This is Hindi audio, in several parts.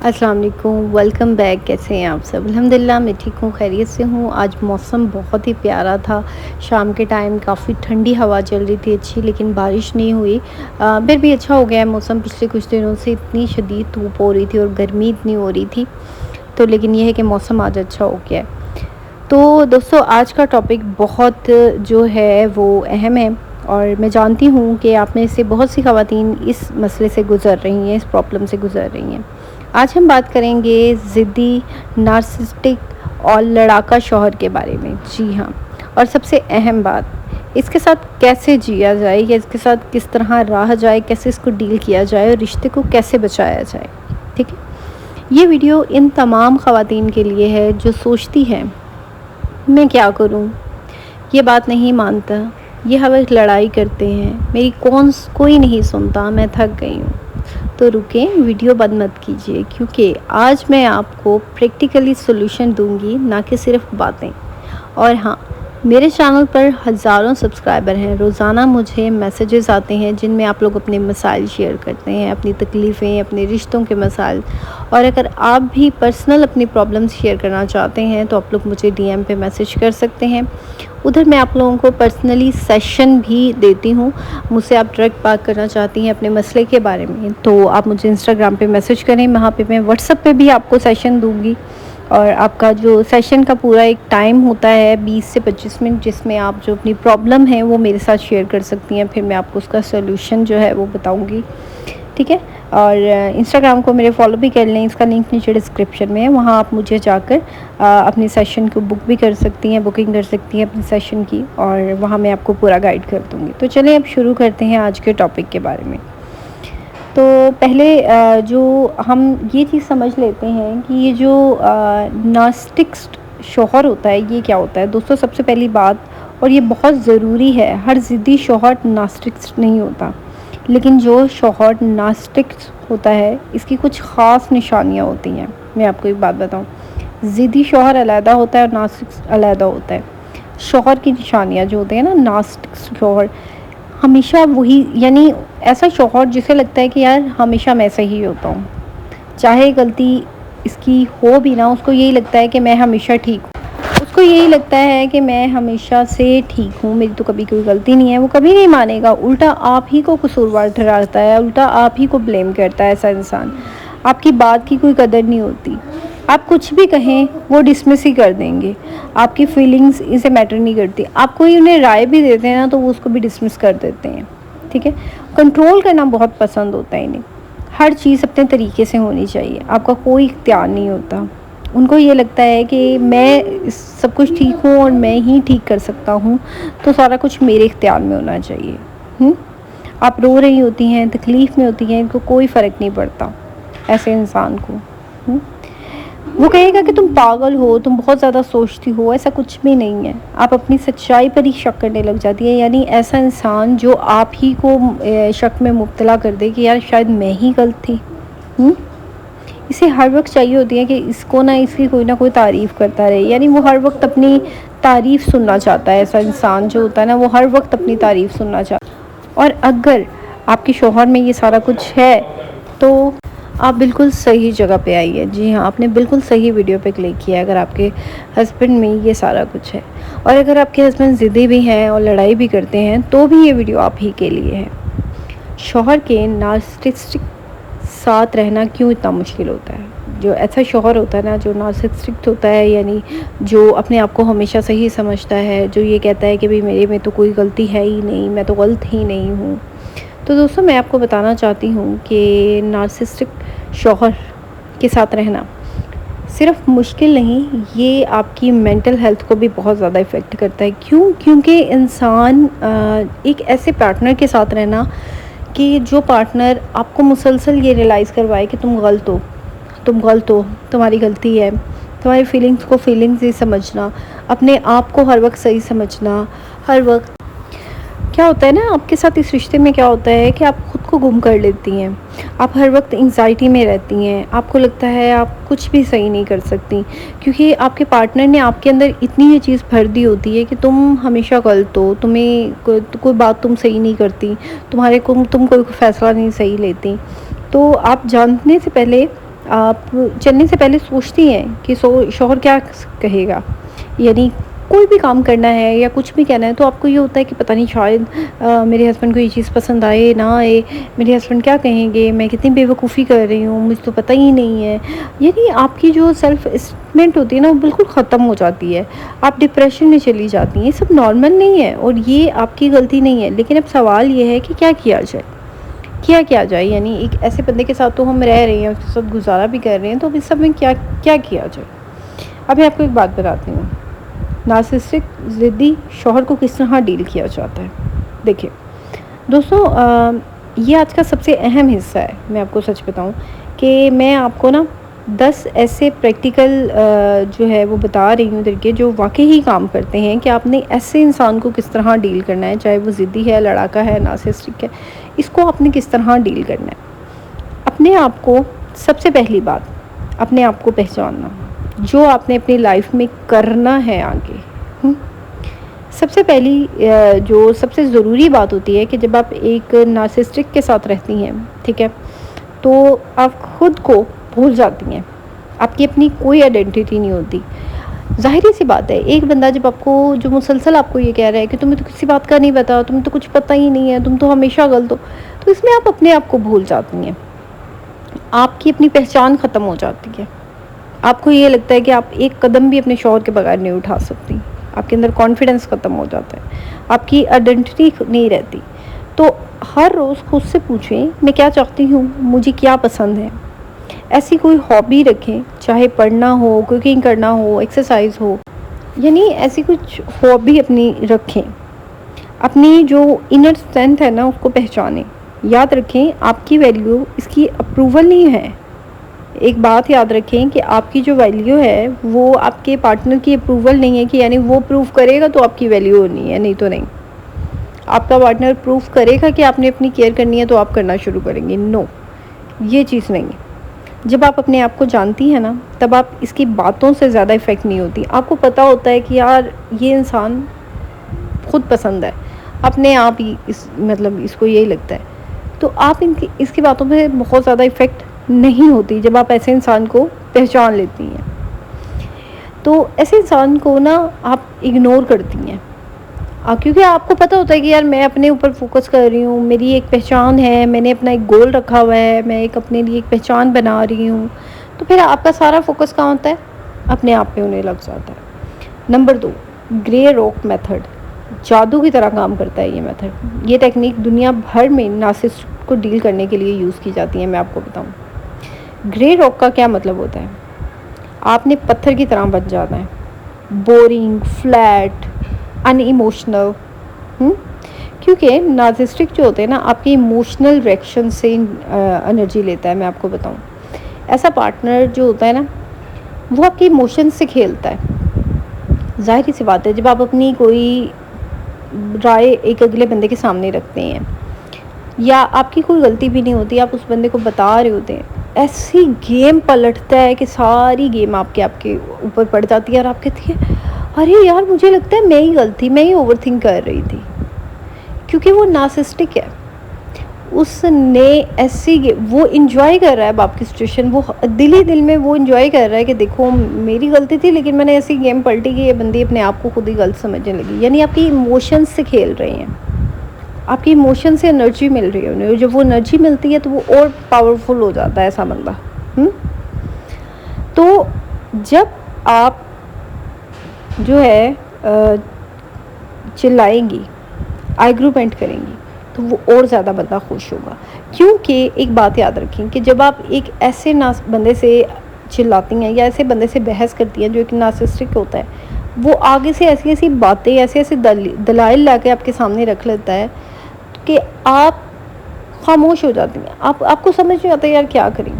अस्सलाम वालेकुम, वेलकम बैक। कैसे हैं आप सब? अल्हम्दुलिल्लाह मैं ठीक हूँ, खैरियत से हूँ। आज मौसम बहुत ही प्यारा था। शाम के टाइम काफ़ी ठंडी हवा चल रही थी अच्छी, लेकिन बारिश नहीं हुई। फिर भी अच्छा हो गया है मौसम। पिछले कुछ दिनों से इतनी शदीद धूप हो रही थी और गर्मी इतनी हो रही थी, तो लेकिन ये है कि मौसम आज अच्छा हो गया है। तो दोस्तों, आज का टॉपिक बहुत जो है वो अहम है, और मैं जानती हूँ कि आप में से बहुत सी ख़वातीन इस मसले से गुज़र रही हैं, इस प्रॉब्लम से गुज़र रही हैं। आज हम बात करेंगे ज़िद्दी, नार्सिसिस्टिक और लड़ाका शौहर के बारे में। जी हाँ, और सबसे अहम बात, इसके साथ कैसे जिया जाए या इसके साथ किस तरह रहा जाए, कैसे इसको डील किया जाए और रिश्ते को कैसे बचाया जाए। ठीक है? ये वीडियो इन तमाम ख़वातीन के लिए है जो सोचती हैं, मैं क्या करूं, ये बात नहीं मानता, ये हर वक्त लड़ाई करते हैं, मेरी कोई नहीं सुनता, मैं थक गई हूँ। तो रुकें, वीडियो बंद मत कीजिए, क्योंकि आज मैं आपको प्रैक्टिकली सॉल्यूशन दूंगी, ना कि सिर्फ बातें। और हाँ, मेरे चैनल पर हज़ारों सब्सक्राइबर हैं। रोज़ाना मुझे मैसेजेस आते हैं जिनमें आप लोग अपने मसाइल शेयर करते हैं, अपनी तकलीफ़ें, अपने रिश्तों के मसाइल। और अगर आप भी पर्सनल अपनी प्रॉब्लम्स शेयर करना चाहते हैं तो आप लोग मुझे डीएम पे मैसेज कर सकते हैं। उधर मैं आप लोगों को पर्सनली सेशन भी देती हूँ। मुझसे आप डायरेक्ट बात करना चाहती हैं अपने मसले के बारे में, तो आप मुझे इंस्टाग्राम पे मैसेज करें, वहाँ पे मैं व्हाट्सएप पे भी आपको सेशन दूँगी। और आपका जो सेशन का पूरा एक टाइम होता है 20 से 25 मिनट, जिसमें आप जो अपनी प्रॉब्लम है वो मेरे साथ शेयर कर सकती हैं, फिर मैं आपको उसका सॉल्यूशन जो है वो बताऊंगी। ठीक है? और इंस्टाग्राम को मेरे फॉलो भी कर लें, इसका लिंक नीचे डिस्क्रिप्शन में है। वहाँ आप मुझे जाकर अपनी सेशन को बुक भी कर सकती हैं, बुकिंग कर सकती हैं अपनी सेशन की, और वहाँ मैं आपको पूरा गाइड कर दूँगी। तो चलिए अब शुरू करते हैं आज के टॉपिक के बारे में। तो पहले जो हम ये चीज़ समझ लेते हैं कि ये जो नार्सिसिस्टिक शौहर होता है, ये क्या होता है। दोस्तों, सबसे पहली बात, और ये बहुत ज़रूरी है, हर ज़िद्दी शौहर नार्सिसिस्टिक नहीं होता, लेकिन जो शौहर नार्सिसिस्टिक होता है इसकी कुछ ख़ास निशानियाँ होती हैं। मैं आपको एक बात बताऊँ, ज़िद्दी शौहर अलहदा होता है और नार्सिसिस्टिक अलहदा होता है। शौहर की निशानियाँ जो होती हैं ना, नार्सिसिस्टिक शौहर हमेशा वही, यानी ऐसा शौहर जिसे लगता है कि यार हमेशा मैं सही होता हूँ, चाहे गलती इसकी हो भी ना, उसको यही लगता है कि मैं हमेशा ठीक हूँ। उसको यही लगता है कि मैं हमेशा से ठीक हूँ, मेरी तो कभी कोई गलती नहीं है। वो कभी नहीं मानेगा, उल्टा आप ही को कसूरवार ठहराता है, उल्टा आप ही को ब्लेम करता है। ऐसा इंसान, आपकी बात की कोई कदर नहीं होती। आप कुछ भी कहें वो डिसमिस ही कर देंगे, आपकी फीलिंग्स इसे मैटर नहीं करती। आप कोई उन्हें राय भी देते हैं ना, तो वो उसको भी डिसमिस कर देते हैं। ठीक है? कंट्रोल करना बहुत पसंद होता है इन्हें, हर चीज़ अपने तरीके से होनी चाहिए, आपका कोई इख्तियार नहीं होता। उनको ये लगता है कि मैं सब कुछ ठीक हूँ और मैं ही ठीक कर सकता हूँ, तो सारा कुछ मेरे इख्तियार में होना चाहिए। आप रो रही होती हैं, तकलीफ़ में होती हैं, इनको कोई फ़र्क नहीं पड़ता ऐसे इंसान को। वो कहेगा कि तुम पागल हो, तुम बहुत ज़्यादा सोचती हो। ऐसा कुछ भी नहीं है, आप अपनी सच्चाई पर ही शक करने लग जाती है। यानी ऐसा इंसान जो आप ही को शक में मुब्तला कर दे कि यार शायद मैं ही गलत थी। इसे हर वक्त चाहिए होती है कि इसको ना इसकी कोई ना कोई तारीफ़ करता रहे, यानी वो हर वक्त अपनी तारीफ़ सुनना चाहता है। ऐसा इंसान जो होता है ना, वो हर वक्त अपनी तारीफ़ सुनना चाहता है। और अगर आपके शौहर में ये सारा कुछ है, तो आप बिल्कुल सही जगह पे आई है। जी हाँ, आपने बिल्कुल सही वीडियो पे क्लिक किया है, अगर आपके हस्बैंड में ये सारा कुछ है। और अगर आपके हस्बैंड ज़िद्दी भी हैं और लड़ाई भी करते हैं, तो भी ये वीडियो आप ही के लिए है। शौहर के नार्सिसिस्टिक साथ रहना क्यों इतना मुश्किल होता है। जो ऐसा शौहर होता है ना, जो नार्सिसिस्टिक होता है, यानी जो अपने आप को हमेशा सही समझता है, जो ये कहता है कि भाई मेरे में तो कोई गलती है ही नहीं, मैं तो गलत ही नहीं हूँ। तो दोस्तों, मैं आपको बताना चाहती हूँ कि नार्सिसिस्टिक शौहर के साथ रहना सिर्फ मुश्किल नहीं, ये आपकी मेंटल हेल्थ को भी बहुत ज़्यादा इफ़ेक्ट करता है। क्यों? क्योंकि इंसान एक ऐसे पार्टनर के साथ रहना कि जो पार्टनर आपको मुसलसल ये रियलाइज़ करवाए कि तुम गलत हो, तुम गलत हो, तुम्हारी गलती है, तुम्हारी फीलिंग्स को फीलिंग्स ही समझना, अपने आप को हर वक्त सही समझना। हर वक्त क्या होता है ना, आपके साथ इस रिश्ते में क्या होता है कि आप खुद को गुम कर लेती हैं। आप हर वक्त एंग्जाइटी में रहती हैं, आपको लगता है आप कुछ भी सही नहीं कर सकती, क्योंकि आपके पार्टनर ने आपके अंदर इतनी ये चीज़ भर दी होती है कि तुम हमेशा गलत हो, तुम्हें कोई बात तुम सही नहीं करती, तुम कोई फ़ैसला नहीं सही लेती। तो आप जानने से पहले आप चलने से पहले सोचती हैं कि शौहर क्या कहेगा। यानी कोई भी काम करना है या कुछ भी कहना है तो आपको ये होता है कि पता नहीं शायद मेरे हस्बैंड को ये चीज़ पसंद आए ना आए, मेरे हस्बैंड क्या कहेंगे, मैं कितनी बेवकूफ़ी कर रही हूँ, मुझे तो पता ही नहीं है। यानी आपकी जो सेल्फ एस्टीमेंट होती है ना वो बिल्कुल ख़त्म हो जाती है, आप डिप्रेशन में चली जाती हैं। ये सब नॉर्मल नहीं है और ये आपकी गलती नहीं है, लेकिन अब सवाल ये है कि क्या किया जाए, किया क्या जाए। यानी एक ऐसे बंदे के साथ तो हम रह रहे हैं, उसके साथ गुजारा भी कर रहे हैं, तो अब इस सब में क्या क्या किया जाए। अब मैं आपको एक बात बताती हूँ, नार्सिसिस्टिक ज़िद्दी शौहर को किस तरह डील किया जाता है। देखिए दोस्तों, ये आज का सबसे अहम हिस्सा है। मैं आपको सच बताऊँ कि मैं आपको ना 10 ऐसे प्रैक्टिकल जो है वो बता रही हूँ तरीके जो वाकई ही काम करते हैं कि आपने ऐसे इंसान को किस तरह डील करना है, चाहे वो ज़िद्दी है, लड़ाका है, नार्सिसिस्टिक है, इसको आपने किस तरह डील करना है। अपने आप को, सबसे पहली बात, अपने आप को पहचानना, जो आपने अपनी लाइफ में करना है आगे। सबसे पहली जो सबसे ज़रूरी बात होती है कि जब आप एक नार्सिसिस्टिक के साथ रहती हैं, ठीक है, तो आप खुद को भूल जाती हैं, आपकी अपनी कोई आइडेंटिटी नहीं होती। ज़ाहिर सी बात है, एक बंदा जब आपको, जो मुसलसल आपको ये कह रहा है कि तुम्हें तो किसी बात का नहीं पता, तुम्हें तो कुछ पता ही नहीं है, तुम तो हमेशा गलत हो, तो इसमें आप अपने आप को भूल जाती हैं, आपकी अपनी पहचान ख़त्म हो जाती है। आपको ये लगता है कि आप एक कदम भी अपने शौहर के बगैर नहीं उठा सकती, आपके अंदर कॉन्फिडेंस ख़त्म हो जाता है, आपकी आइडेंटिटी नहीं रहती। तो हर रोज़ खुद से पूछें, मैं क्या चाहती हूँ, मुझे क्या पसंद है। ऐसी कोई हॉबी रखें, चाहे पढ़ना हो, कुकिंग करना हो, एक्सरसाइज हो, यानी ऐसी कुछ हॉबी अपनी रखें। अपनी जो इनर स्ट्रेंथ है ना उसको पहचानें। याद रखें, आपकी वैल्यू इसकी अप्रूवल नहीं है। एक बात याद रखें कि आपकी जो वैल्यू है वो आपके पार्टनर की अप्रूवल नहीं है कि यानी वो प्रूव करेगा तो आपकी वैल्यू होनी है, नहीं तो नहीं। आपका पार्टनर प्रूव करेगा कि आपने अपनी केयर करनी है तो आप करना शुरू करेंगे, नो, ये चीज़ नहीं है। जब आप अपने आप को जानती हैं ना, तब आप इसकी बातों से ज़्यादा इफ़ेक्ट नहीं होती। आपको पता होता है कि यार ये इंसान खुद पसंद है, अपने आप ही मतलब इसको यही लगता है, तो आप इसकी बातों पे बहुत ज़्यादा इफ़ेक्ट नहीं होती जब आप ऐसे इंसान को पहचान लेती हैं। तो ऐसे इंसान को ना आप इग्नोर करती हैं, क्योंकि आपको पता होता है कि यार मैं अपने ऊपर फोकस कर रही हूँ, मेरी एक पहचान है, मैंने अपना एक गोल रखा हुआ है, मैं एक अपने लिए एक पहचान बना रही हूँ, तो फिर आपका सारा फोकस कहाँ होता है, अपने आप पे होने लग जाता है। नंबर 2, ग्रे रॉक मेथड, जादू की तरह काम करता है ये मेथड। ये टेक्निक दुनिया भर में नार्सिसिस्ट को डील करने के लिए यूज़ की जाती है। मैं आपको बताऊँ, ग्रे रॉक का क्या मतलब होता है, आपने पत्थर की तरह बन जाना है, बोरिंग, फ्लैट, अनइमोशनल। क्योंकि नार्सिसिस्टिक जो होते हैं ना, आपके इमोशनल रिएक्शन से एनर्जी लेता है। मैं आपको बताऊं, ऐसा पार्टनर जो होता है ना वो आपके इमोशन से खेलता है। जाहिर सी बात है, जब आप अपनी कोई राय एक अगले बंदे के सामने रखते हैं या आपकी कोई गलती भी नहीं होती, आप उस बंदे को बता रहे होते हैं, ऐसी गेम पलटता है कि सारी गेम आपके ऊपर पड़ जाती है और आप कहती है अरे यार मुझे लगता है मैं ही गलत थी, मैं ही ओवरथिंक कर रही थी। क्योंकि वो नार्सिसिस्टिक है, उसने ऐसी वो इंजॉय कर रहा है अब आपकी सिचुएशन, वो दिल ही दिल में वो इंजॉय कर रहा है कि देखो मेरी गलती थी लेकिन मैंने ऐसी गेम पलटी कि ये बंदी अपने आप को खुद ही गलत समझने लगी। यानी आपकी इमोशंस से खेल रहे हैं, आपकी इमोशन से एनर्जी मिल रही है उन्हें, जब वो एनर्जी मिलती है तो वो और पावरफुल हो जाता है ऐसा बंदा। तो जब आप जो है चिल्लाएंगी, आर्ग्यूमेंट करेंगी, तो वो और ज़्यादा बंदा खुश होगा। क्योंकि एक बात याद रखें कि जब आप एक ऐसे बंदे से चिल्लाती हैं या ऐसे बंदे से बहस करती हैं जो एक नार्सिसिस्टिक होता है, वो आगे से ऐसी ऐसी बातें, ऐसे ऐसे दलाइल ला के आपके सामने रख लेता है कि आप खामोश हो जाती हैं, आपको समझ नहीं आता यार क्या करें,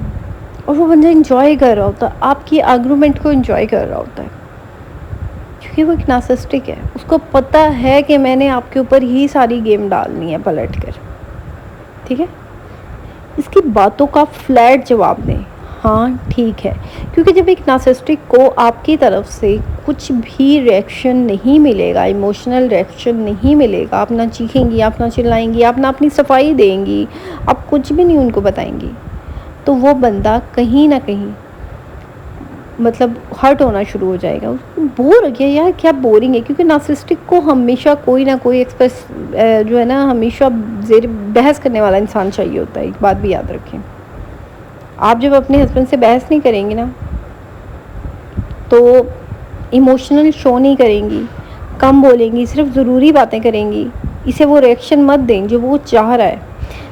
और वो बंदा इंजॉय कर रहा होता है, आपकी आर्गूमेंट को इंजॉय कर रहा होता है। क्योंकि वो एक नार्सिसिस्टिक है, उसको पता है कि मैंने आपके ऊपर ही सारी गेम डालनी है पलट कर, ठीक है। इसकी बातों का फ्लैट जवाब दें, हाँ ठीक है। क्योंकि जब एक नार्सिसिस्टिक को आपकी तरफ से कुछ भी रिएक्शन नहीं मिलेगा, इमोशनल रिएक्शन नहीं मिलेगा, आप ना चीखेंगी, आप ना चिल्लाएंगी, आप ना अपनी सफाई देंगी, आप कुछ भी नहीं उनको बताएंगी, तो वो बंदा कहीं ना कहीं मतलब हर्ट होना शुरू हो जाएगा। उसको बोर हो गया यार, क्या बोरिंग है, क्योंकि नार्सिसिस्टिक को हमेशा कोई ना कोई एक्सप्रेस जो है ना, हमेशा ज़ेर बहस करने वाला इंसान चाहिए होता है। एक बात भी याद रखें, आप जब अपने हस्बैंड से बहस नहीं करेंगी ना, तो इमोशनल शो नहीं करेंगी, कम बोलेंगी, सिर्फ ज़रूरी बातें करेंगी, इसे वो रिएक्शन मत दें जो वो चाह रहा है।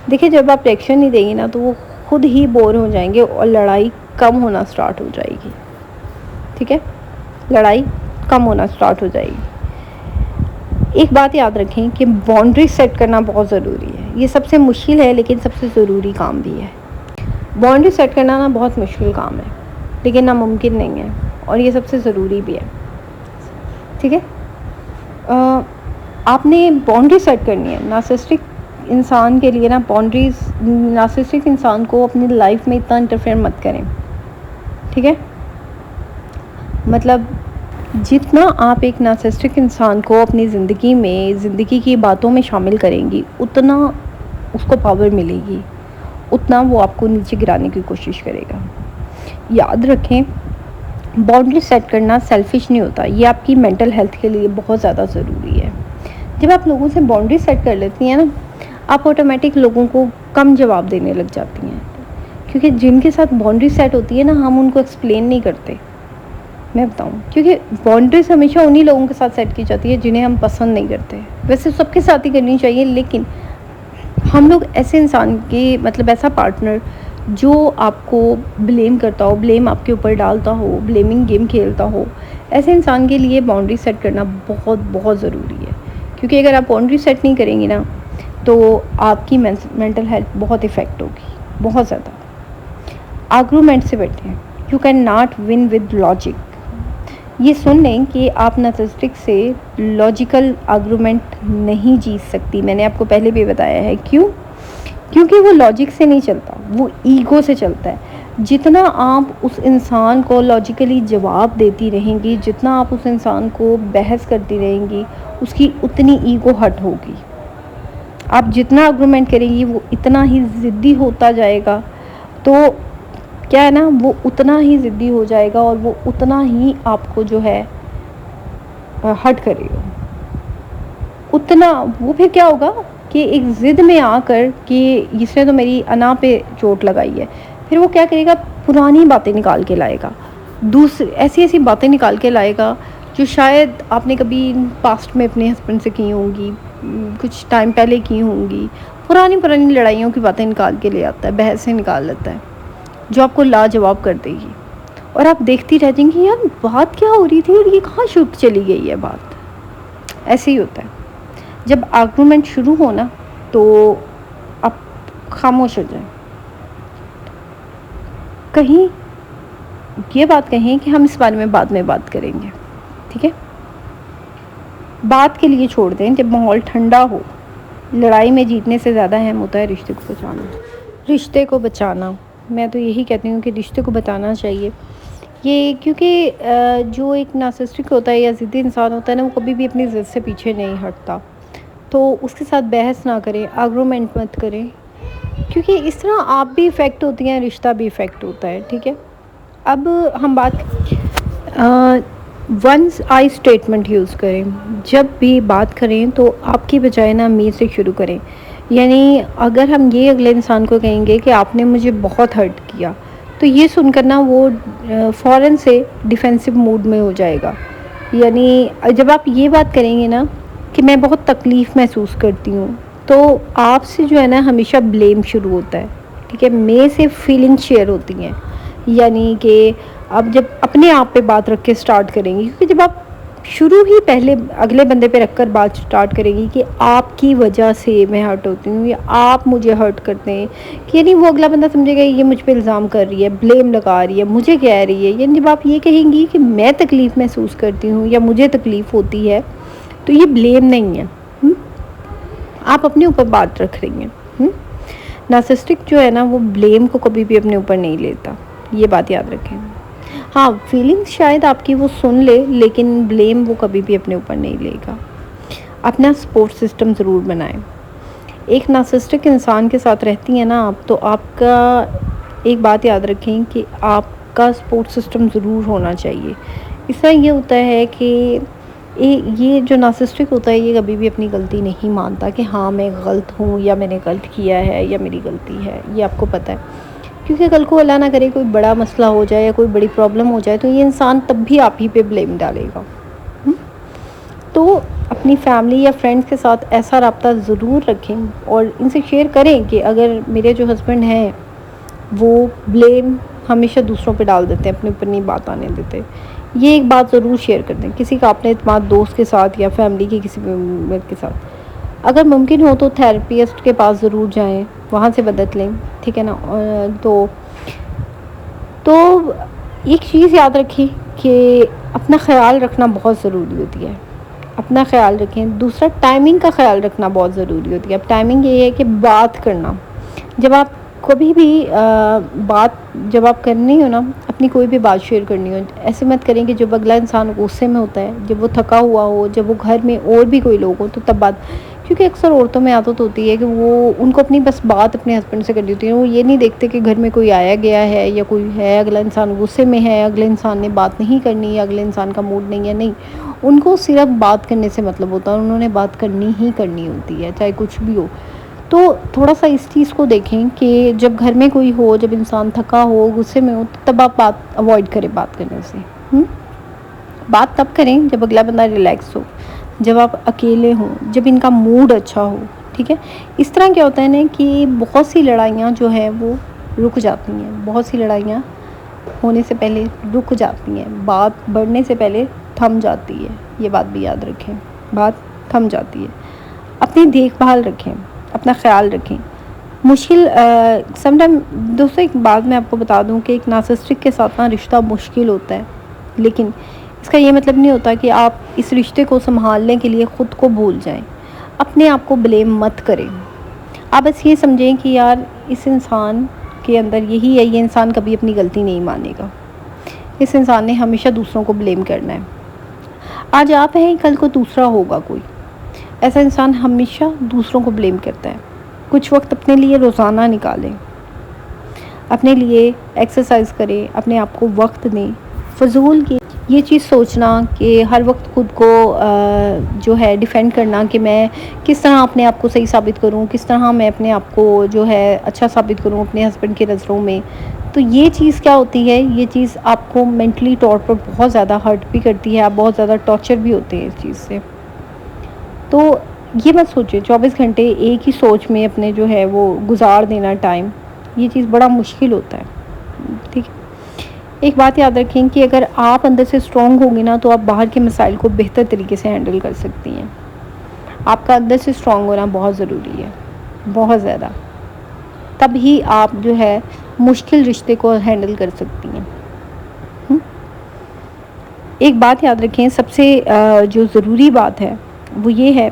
देखिए, जब आप रिएक्शन नहीं देंगी ना, तो वो खुद ही बोर हो जाएंगे और लड़ाई कम होना स्टार्ट हो जाएगी। ठीक है, लड़ाई कम होना स्टार्ट हो जाएगी। एक बात याद रखें कि बाउंड्री सेट करना बहुत ज़रूरी है। ये सबसे मुश्किल है लेकिन सबसे ज़रूरी काम भी है। बाउंड्री सेट करना ना बहुत मुश्किल काम है, लेकिन नामुमकिन नहीं है, और ये सबसे ज़रूरी भी है। ठीक है, आपने बाउंड्री सेट करनी है। नार्सिसिस्टिक इंसान के लिए ना बाउंड्रीज, नार्सिसिस्टिक इंसान को अपनी लाइफ में इतना इंटरफेयर मत करें। ठीक है, मतलब जितना आप एक नार्सिसिस्टिक इंसान को अपनी ज़िंदगी में, ज़िंदगी की बातों में शामिल करेंगी, उतना उसको पावर मिलेगी, उतना वो आपको नीचे गिराने की कोशिश करेगा। याद रखें, बाउंड्री सेट करना सेल्फिश नहीं होता, ये आपकी मेंटल हेल्थ के लिए बहुत ज़्यादा ज़रूरी है। जब आप लोगों से बाउंड्री सेट कर लेती हैं ना, आप ऑटोमेटिक लोगों को कम जवाब देने लग जाती हैं, क्योंकि जिनके साथ बाउंड्री सेट होती है ना, हम उनको एक्सप्लेन नहीं करते। मैं बताऊं, क्योंकि बाउंड्रीज हमेशा उन्हीं लोगों के साथ सेट की जाती है जिन्हें हम पसंद नहीं करते। वैसे सबके साथ ही करनी चाहिए, लेकिन हम लोग ऐसे इंसान के, मतलब ऐसा पार्टनर जो आपको ब्लेम करता हो, ब्लेम आपके ऊपर डालता हो, ब्लेमिंग गेम खेलता हो, ऐसे इंसान के लिए बाउंड्री सेट करना बहुत बहुत ज़रूरी है। क्योंकि अगर आप बाउंड्री सेट नहीं करेंगे ना, तो आपकी मेंटल हेल्थ बहुत इफ़ेक्ट होगी, बहुत ज़्यादा। आर्गूमेंट से बैठें, you can not win with logic. ये सुन लें कि आप नार्सिसिस्टिक से लॉजिकल आर्गूमेंट नहीं जीत सकती। मैंने आपको पहले भी बताया है। क्यों? क्योंकि वो लॉजिक से नहीं चलता, वो ईगो से चलता है। जितना आप उस इंसान को लॉजिकली जवाब देती रहेंगी, जितना आप उस इंसान को बहस करती रहेंगी, उसकी उतनी ईगो हर्ट होगी। आप जितना आर्गूमेंट करेंगी, वो इतना ही ज़िद्दी होता जाएगा। तो क्या है ना, वो उतना ही ज़िद्दी हो जाएगा और वो उतना ही आपको जो है हर्ट करेगा। उतना वो फिर क्या होगा कि एक ज़िद में आकर कि इसने तो मेरी अना पे चोट लगाई है, फिर वो क्या करेगा, पुरानी बातें निकाल के लाएगा, दूसरी ऐसी ऐसी बातें निकाल के लाएगा जो शायद आपने कभी पास्ट में अपने हस्बैंड से की होंगी, कुछ टाइम पहले की होंगी। पुरानी पुरानी लड़ाइयों की बातें निकाल के ले आता है, बहस से निकाल लेता है, जो आपको लाजवाब कर देगी। और आप देखती रह जाएंगी, यार बात क्या हो रही थी और ये कहाँ छूट चली गई है बात। ऐसे ही होता है। जब आर्गूमेंट शुरू हो ना, तो आप खामोश हो जाएं। कहीं ये बात कहें कि हम इस बारे में बाद में बात करेंगे। ठीक है, बात के लिए छोड़ दें जब माहौल ठंडा हो। लड़ाई में जीतने से ज़्यादा अहम होता है रिश्ते को बचाना। रिश्ते को बचाना, मैं तो यही कहती हूँ कि रिश्ते को बचाना चाहिए। ये क्योंकि जो एक नार्सिसिस्टिक होता है या ज़िद्दी इंसान होता है ना, वो कभी भी अपनी ज़िद से पीछे नहीं हटता। तो उसके साथ बहस ना करें, आर्गूमेंट मत करें, क्योंकि इस तरह आप भी इफ़ेक्ट होती हैं, रिश्ता भी इफ़ेक्ट होता है। ठीक है, अब हम बात वंस आई स्टेटमेंट यूज़ करें। जब भी बात करें तो आपकी बजाय ना मी से शुरू करें। यानी अगर हम ये अगले इंसान को कहेंगे कि आपने मुझे बहुत हर्ट किया, तो ये सुनकर ना वो फ़ौरन से डिफेंसिव मूड में हो जाएगा। यानी जब आप ये बात करेंगे ना कि मैं बहुत तकलीफ़ महसूस करती हूँ, तो आपसे जो है ना हमेशा ब्लेम शुरू होता है। ठीक है, मैं से फीलिंग शेयर होती हैं। यानी कि अब जब अपने आप पे बात रख के स्टार्ट करेंगी, क्योंकि जब आप शुरू ही पहले अगले बंदे पे रख कर बात स्टार्ट करेंगी कि आपकी वजह से मैं हर्ट होती हूँ या आप मुझे हर्ट करते हैं, कि यानी वो अगला बंदा समझेगा ये मुझ पे इल्ज़ाम कर रही है, ब्लेम लगा रही है, मुझे कह रही है। यानी जब आप ये कहेंगी कि मैं तकलीफ़ महसूस करती हूँ या मुझे तकलीफ़ होती है, तो ये ब्लेम नहीं है। आप अपने ऊपर बात रख रही हैं। नार्सिसिस्टिक जो है ना, वो ब्लेम को कभी भी अपने ऊपर नहीं लेता, ये बात याद रखें। हाँ, फीलिंग्स शायद आपकी वो सुन ले, लेकिन ब्लेम वो कभी भी अपने ऊपर नहीं लेगा। अपना सपोर्ट सिस्टम ज़रूर बनाएं। एक नार्सिसिस्टिक इंसान के साथ रहती हैं ना आप, तो आपका एक बात याद रखें कि आपका सपोर्ट सिस्टम ज़रूर होना चाहिए। इससे ये होता है कि ये जो नार्सिसिस्टिक होता है, ये कभी भी अपनी गलती नहीं मानता कि हाँ, मैं गलत हूँ या मैंने गलत किया है या मेरी गलती है, ये आपको पता है। क्योंकि कल को अल्लाह ना करे कोई बड़ा मसला हो जाए या कोई बड़ी प्रॉब्लम हो जाए, तो ये इंसान तब भी आप ही पे ब्लेम डालेगा। हुँ? तो अपनी फैमिली या फ्रेंड्स के साथ ऐसा राब्ता ज़रूर रखें और इनसे शेयर करें कि अगर मेरे जो हस्बैंड हैं, वो ब्लेम हमेशा दूसरों पे डाल देते हैं, अपने ऊपर नहीं बात आने देते। ये एक बात ज़रूर शेयर कर दें किसी का अपने एतमाद दोस्त के साथ या फैमिली के किसी मेंबर के साथ। अगर मुमकिन हो तो थेरेपिस्ट के पास ज़रूर जाएँ, वहाँ से मदद लें, ठीक है ना? तो एक चीज़ याद रखें कि अपना ख़्याल रखना बहुत ज़रूरी होती है। अपना ख़्याल रखें। दूसरा, टाइमिंग का ख़्याल रखना बहुत ज़रूरी होती है। अब टाइमिंग ये है कि बात करना, जब आप कभी भी बात जब आप करनी हो ना, अपनी कोई भी बात शेयर करनी हो, ऐसे मत करें कि जब अगला इंसान गुस्से में होता है, जब वो थका हुआ हो, जब वो घर में और भी कोई लोग हो, तो तब बात। क्योंकि अक्सर औरतों में आदत होती है कि वो उनको अपनी बस बात अपने हस्बैंड से करनी होती है। वो ये नहीं देखते कि घर में कोई आया गया है या कोई है, अगला इंसान गुस्से में है, अगले इंसान ने बात नहीं करनी या अगले इंसान का मूड नहीं है, नहीं। उनको सिर्फ बात करने से मतलब होता है, उन्होंने बात करनी ही करनी होती है, चाहे कुछ भी हो। तो थोड़ा-सा इस चीज़ को देखें कि जब घर में कोई हो, जब इंसान थका हो, गुस्से में हो, तो तब आप बात अवॉइड करें बात करने से। हुँ? बात तब करें जब अगला बंदा रिलैक्स हो, जब आप अकेले हों, जब इनका मूड अच्छा हो, ठीक है? इस तरह क्या होता है ना कि बहुत सी लड़ाइयाँ जो हैं वो रुक जाती हैं, बहुत सी लड़ाइयाँ होने से पहले रुक जाती हैं, बात बढ़ने से पहले थम जाती है, ये बात भी याद रखें, बात थम जाती है। अपनी देखभाल रखें, अपना ख़्याल रखें। मुश्किल समटाइम दोस्तों, एक बात मैं आपको बता दूँ कि एक नार्सिसिस्टिक के साथ ना रिश्ता मुश्किल होता है, लेकिन इसका ये मतलब नहीं होता कि आप इस रिश्ते को सँभालने के लिए ख़ुद को भूल जाएँ। अपने आप को ब्लेम मत करें। आप बस ये समझें कि यार, इस इंसान के अंदर यही है, ये इंसान कभी अपनी गलती नहीं मानेगा। इस इंसान ने हमेशा दूसरों को ब्लेम करना है। आज आप हैं, कल को दूसरा होगा कोई। ऐसा इंसान हमेशा दूसरों को ब्लेम करता है। कुछ वक्त अपने लिए रोज़ाना निकालें, अपने लिए एक्सरसाइज करें, अपने आप को वक्त दें। फ़िज़ूल की ये चीज़ सोचना कि हर वक्त खुद को जो है डिफ़ेंड करना कि मैं किस तरह अपने आप को सही साबित करूं, किस तरह मैं अपने आप को जो है अच्छा साबित करूं अपने हस्बैंड की नज़रों में। तो ये चीज़ क्या होती है, ये चीज़ आपको मेंटली तौर पर बहुत ज़्यादा हर्ट भी करती है, आप बहुत ज़्यादा टॉर्चर भी होते हैं इस चीज़ से। तो ये मत सोचिए 24 घंटे एक ही सोच में अपने जो है वो गुजार देना टाइम, ये चीज़ बड़ा मुश्किल होता है, ठीक है? एक बात याद रखें कि अगर आप अंदर से स्ट्रॉन्ग होंगे ना, तो आप बाहर के मसाइल को बेहतर तरीके से हैंडल कर सकती हैं। आपका अंदर से स्ट्रॉन्ग होना बहुत ज़रूरी है, बहुत ज़्यादा। तब ही आप जो है मुश्किल रिश्ते को हैंडल कर सकती हैं। हुँ? एक बात याद रखें, सबसे जो ज़रूरी बात है वो ये है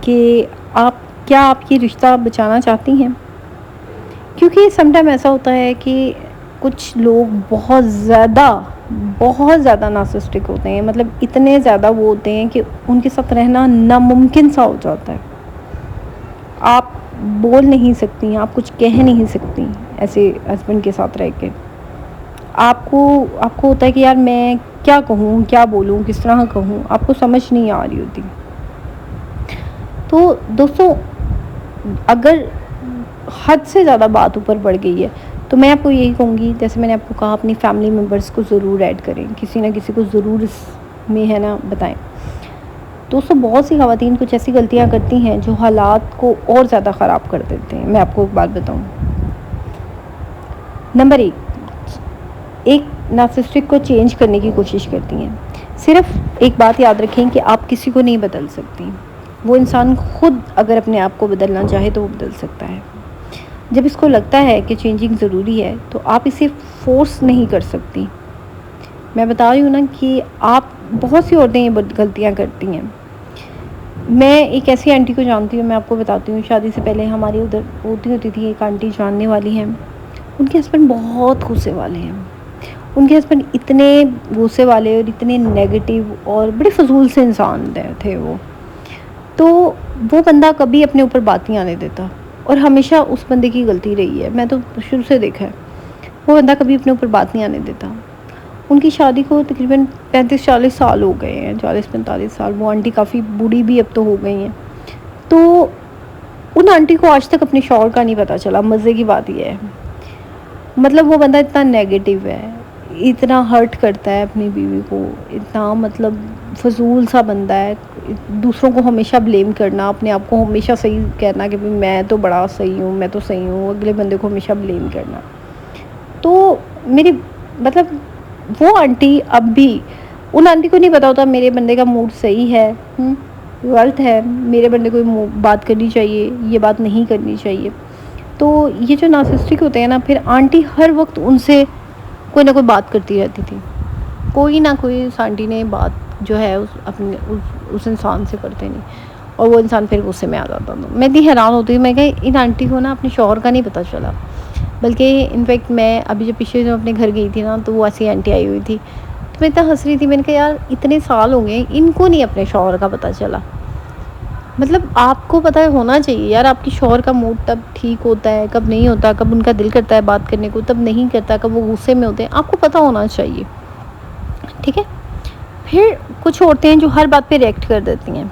कि आप ये रिश्ता बचाना चाहती हैं? क्योंकि समटाइम ऐसा होता है कि कुछ लोग बहुत ज़्यादा नार्सिसिस्टिक होते हैं, मतलब इतने ज़्यादा वो होते हैं कि उनके साथ रहना नामुमकिन सा हो जाता है। आप बोल नहीं सकती, आप कुछ कह नहीं सकती ऐसे हस्बैंड के साथ रह के। आपको आपको होता है कि यार, मैं क्या कहूँ, क्या बोलूँ, किस तरह कहूँ, आपको समझ नहीं आ रही होती। तो दोस्तों, अगर हद से ज़्यादा बात ऊपर बढ़ गई है, तो मैं आपको यही कहूँगी, जैसे मैंने आपको कहा, अपनी फैमिली मेम्बर्स को ज़रूर ऐड करें, किसी ना किसी को ज़रूर इसमें है ना बताएं। दोस्तों, बहुत सी ख़वातीन कुछ ऐसी गलतियाँ करती हैं जो हालात को और ज़्यादा ख़राब कर देते हैं। मैं आपको एक बात बताऊँ, नंबर एक नार्सिसिस्टिक को चेंज करने की कोशिश करती हैं। सिर्फ एक बात याद रखें कि आप किसी को नहीं बदल सकती। वो इंसान खुद अगर अपने आप को बदलना चाहे तो वो बदल सकता है। जब इसको लगता है कि चेंजिंग ज़रूरी है, तो आप इसे फ़ोर्स नहीं कर सकती। मैं बता रही हूँ ना कि आप, बहुत सी औरतें ये गलतियाँ करती हैं। मैं एक ऐसी आंटी को जानती हूँ, मैं आपको बताती हूँ। शादी से पहले हमारी उधर होती थी एक आंटी, जानने वाली हैं। उनके हस्बैंड बहुत गुस्से वाले हैं। उनके हस्बैंड इतने गुस्से वाले और इतने नेगेटिव और बड़े फजूल से इंसान थे वो। तो वो बंदा कभी अपने ऊपर बात नहीं आने देता और हमेशा उस बंदे की गलती रही है। मैं तो शुरू से देखा है, वो बंदा कभी अपने ऊपर बात नहीं आने देता। उनकी शादी को तकरीबन 35-40 साल हो गए हैं, 40-45 साल। वो आंटी काफ़ी बूढ़ी भी अब तो हो गई हैं। तो उन आंटी को आज तक अपने शौहर का नहीं पता चला। मज़े की बात ये है, मतलब वो बंदा इतना नेगेटिव है, इतना हर्ट करता है अपनी बीवी को, इतना मतलब फ़ज़ूल सा बंदा है। दूसरों को हमेशा ब्लेम करना, अपने आप को हमेशा सही कहना कि भाई मैं तो बड़ा सही हूँ, मैं तो सही हूँ, अगले बंदे को हमेशा ब्लेम करना। तो मेरी मतलब वो आंटी अब भी, उन आंटी को नहीं पता होता मेरे बंदे का मूड सही है, गलत है, मेरे बंदे को बात करनी चाहिए, ये बात नहीं करनी चाहिए। तो ये जो नार्सिसिस्टिक होते हैं ना, फिर आंटी हर वक्त उनसे कोई ना कोई बात करती रहती थी। कोई ना कोई उस आंटी ने बात जो है उस इंसान से करते नहीं, और वो इंसान फिर गुस्से में आ जाता था। मैं इतनी हैरान होती हूँ, मैं कहा इन आंटी को ना अपने शौहर का नहीं पता चला। बल्कि इनफैक्ट मैं अभी जब पिछले दिनों अपने घर गई थी ना, तो वो ऐसी आंटी आई हुई थी, तो मैं इतना हंस रही थी। मैंने कहा यार इतने साल हो गए, इनको नहीं अपने शौहर का पता चला। मतलब आपको पता होना चाहिए यार, आपकी शौहर का मूड तब ठीक होता है, कब नहीं होता, कब उनका दिल करता है बात करने को, तब नहीं करता, कब वो गुस्से में होते हैं, आपको पता होना चाहिए, ठीक है। फिर कुछ औरतें हैं जो हर बात पे रिएक्ट कर देती हैं,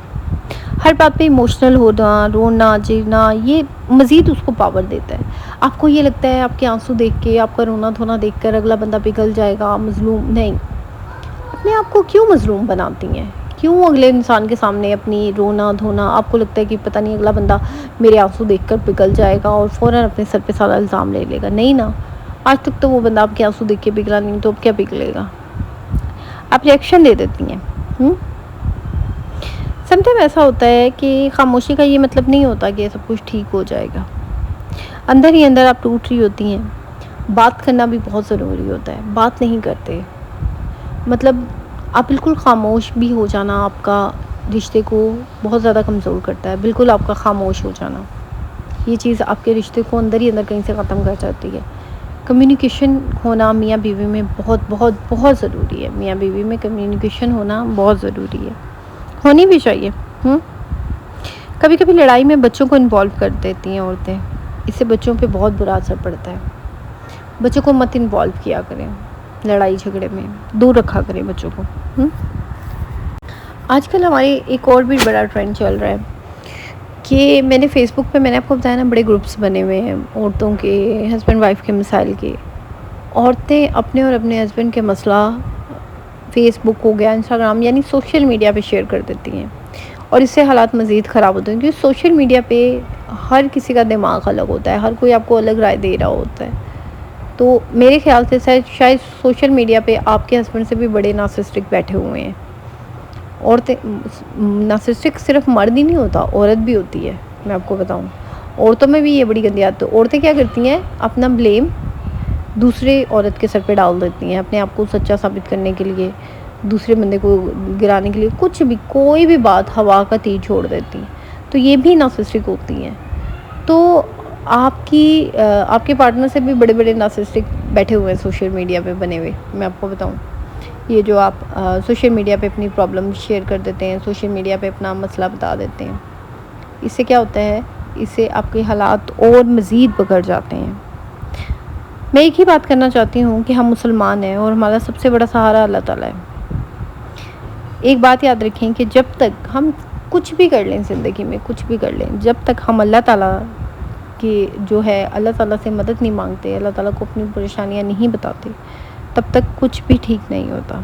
हर बात पे इमोशनल होना, रोना चीरना, ये मज़ीद उसको पावर देता है। आपको ये लगता है आपके आंसू देख के, आपका रोना धोना देख कर अगला बंदा पिघल जाएगा, मज़लूम नहीं। अपने आप को क्यों मज़लूम बनाती हैं? क्यों अगले इंसान के सामने अपनी रोना धोना, आपको लगता है कि पता नहीं अगला बंदा मेरे आंसू देखकर पिघल जाएगा और फ़ौरन अपने सर पे सारा इल्ज़ाम ले लेगा। नहीं ना, आज तक तो वो बंदा आपके आंसू देख के पिघला नहीं, तो अब क्या पिघलेगा? आप रिएक्शन दे देती हैं। समटाइम ऐसा होता है कि खामोशी का ये मतलब नहीं होता कि सब कुछ ठीक हो जाएगा। अंदर ही अंदर आप टूट रही होती हैं। बात करना भी बहुत ज़रूरी होता है, बात नहीं करते, मतलब आप बिल्कुल खामोश भी हो जाना आपका रिश्ते को बहुत ज़्यादा कमज़ोर करता है। बिल्कुल आपका खामोश हो जाना, ये चीज़ आपके रिश्ते को अंदर ही अंदर कहीं से ख़त्म कर जाती है। कम्युनिकेशन होना मियाँ बीवी में बहुत बहुत बहुत ज़रूरी है। मियाँ बीवी में कम्युनिकेशन होना बहुत ज़रूरी है, होनी भी चाहिए। कभी कभी लड़ाई में बच्चों को इन्वॉल्व कर देती हैं औरतें, इससे बच्चों पे बहुत बुरा असर पड़ता है। बच्चों को मत इन्वॉल्व किया करें लड़ाई झगड़े में, दूर रखा करें बच्चों को। आजकल हमारे एक और भी बड़ा ट्रेंड चल रहा है कि मैंने आपको बताया ना, बड़े ग्रुप्स बने हुए हैं औरतों के, हस्बैंड वाइफ के मसाइल के। औरतें अपने और अपने हस्बैंड के मसला फेसबुक हो गया, इंस्टाग्राम यानी सोशल मीडिया पे शेयर कर देती हैं, और इससे हालात मज़ीद ख़राब होते हैं। क्योंकि सोशल मीडिया पे हर किसी का दिमाग अलग होता है, हर कोई आपको अलग राय दे रहा होता है। तो मेरे ख़्याल से शायद सोशल मीडिया पे आपके हस्बैंड से भी बड़े नार्सिसिस्टिक बैठे हुए हैं। औरतें, नार्सिसिस्टिक सिर्फ मर्द ही नहीं होता, औरत भी होती है। मैं आपको बताऊँ, औरतों में भी ये बड़ी गंदी आदत है। औरतें क्या करती हैं, अपना ब्लेम दूसरे औरत के सर पे डाल देती हैं, अपने आप को सच्चा साबित करने के लिए, दूसरे बंदे को गिराने के लिए, कुछ भी, कोई भी बात हवा का तीर छोड़ देती हैं। तो ये भी नार्सिसिस्टिक होती हैं। तो आपके पार्टनर से भी बड़े बड़े नार्सिसिस्टिक बैठे हुए हैं सोशल मीडिया पे बने हुए। मैं आपको बताऊं, ये जो आप सोशल मीडिया पे अपनी प्रॉब्लम शेयर कर देते हैं, सोशल मीडिया पे अपना मसला बता देते हैं, इससे क्या होता है, इससे आपके हालात और मज़ीद बिगड़ जाते हैं। मैं एक ही बात करना चाहती हूँ कि हम मुसलमान हैं और हमारा सबसे बड़ा सहारा अल्लाह ताला है। एक बात याद रखें कि जब तक हम कुछ भी कर लें ज़िंदगी में, कुछ भी कर लें, जब तक हम अल्लाह ताला की जो है, अल्लाह ताला से मदद नहीं मांगते, अल्लाह ताला को अपनी परेशानियाँ नहीं बताते, तब तक कुछ भी ठीक नहीं होता।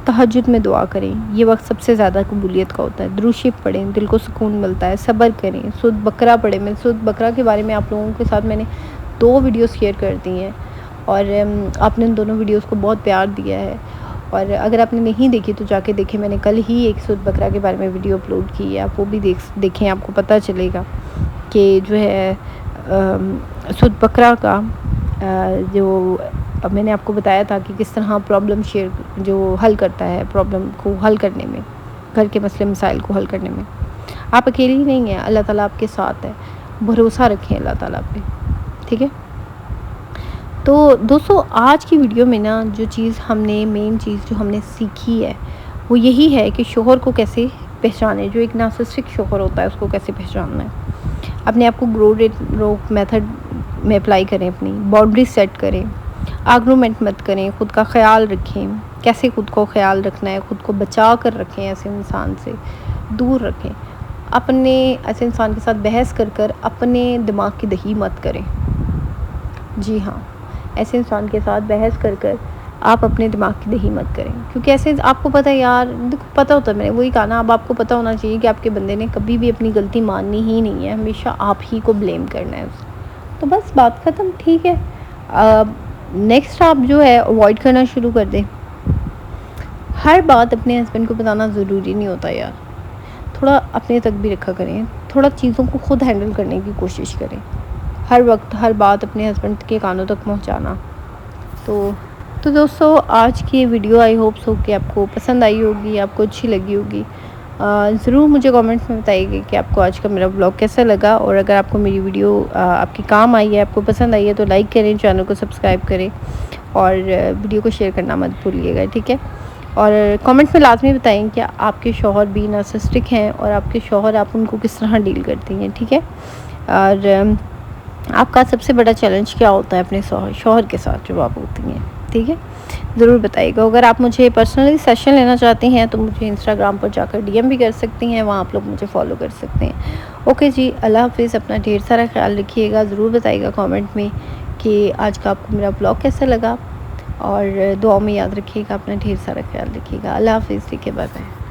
तहज्जुद में दुआ करें, ये वक्त सबसे ज़्यादा कबूलियत का होता है। दुरूद शरीफ पढ़ें, दिल को सुकून मिलता है। सब्र करें, सूरत बकरा पढ़ें। मैं सूरत बकरा के बारे में आप लोगों के साथ मैंने 2 वीडियोस शेयर कर दी हैं, और आपने उन दोनों वीडियोस को बहुत प्यार दिया है। और अगर आपने नहीं देखी तो जाके देखें, मैंने कल ही एक सूरत बकरा के बारे में वीडियो अपलोड की है, आप वो भी देखें, आपको पता चलेगा कि जो है सूरत बकरा का जो मैंने आपको बताया था कि किस तरह प्रॉब्लम शेयर जो हल करता है, प्रॉब्लम को हल करने में, घर के मसले मसाइल को हल करने में। आप अकेले ही नहीं हैं, अल्लाह ताला आपके साथ है। भरोसा रखें अल्लाह ताला पे, ठीक है। तो दोस्तों, आज की वीडियो में ना जो चीज़ हमने, मेन चीज़ जो हमने सीखी है वो यही है कि शोहर को कैसे पहचाने, जो एक नार्सिसिस्टिक शोहर होता है उसको कैसे पहचानना है। अपने आप को ग्रो मेथड में अप्लाई करें, अपनी बाउंड्री सेट करें, आर्गुमेंट मत करें, ख़ुद का ख्याल रखें। कैसे ख़ुद को ख्याल रखना है, ख़ुद को बचा कर रखें, ऐसे इंसान से दूर रखें। अपने ऐसे इंसान के साथ बहस कर अपने दिमाग की दही मत करें। जी हाँ, ऐसे इंसान के साथ बहस कर आप अपने दिमाग की दही मत करें, क्योंकि ऐसे आपको पता है यार, देखो पता होता है, मैंने वही कहा ना, अब आपको पता होना चाहिए कि आपके बंदे ने कभी भी अपनी गलती माननी ही नहीं है, हमेशा आप ही को ब्लेम करना है। तो बस बात ख़त्म, ठीक है। नेक्स्ट आप जो है अवॉइड करना शुरू कर दें। हर बात अपने हस्बैंड को बताना ज़रूरी नहीं होता यार, थोड़ा अपने तक भी रखा करें, थोड़ा चीज़ों को खुद हैंडल करने की कोशिश करें। हर वक्त हर बात अपने हस्बैंड के कानों तक पहुंचाना। तो दोस्तों, आज की वीडियो आई होप सो कि आपको पसंद आई होगी, आपको अच्छी लगी होगी। ज़रूर मुझे कमेंट्स में बताइए कि आपको आज का मेरा ब्लॉग कैसा लगा, और अगर आपको मेरी वीडियो आपके काम आई है, आपको पसंद आई है, तो लाइक करें, चैनल को सब्सक्राइब करें और वीडियो को शेयर करना मत भूलिएगा, ठीक है। और कमेंट में लाजमी बताएं कि आपके शौहर भी नार्सिसिस्टिक हैं और आपके शौहर, आप उनको किस तरह डील करती हैं, ठीक है। और आपका सबसे बड़ा चैलेंज क्या होता है अपने शौहर के साथ जब आप होती हैं, ठीक है। ज़रूर बताइएगा। अगर आप मुझे पर्सनली सेशन लेना चाहती हैं तो मुझे इंस्टाग्राम पर जाकर डीएम भी कर सकती हैं, वहाँ आप लोग मुझे फॉलो कर सकते हैं। ओके जी, अल्लाह हाफ़िज़। अपना ढेर सारा ख्याल रखिएगा। ज़रूर बताइएगा कमेंट में कि आज का आपको मेरा ब्लॉग कैसा लगा, और दुआ में याद रखिएगा। अपना ढेर सारा ख्याल रखिएगा। अल्लाह हाफ़िज़। ठीक है, बाय बाय।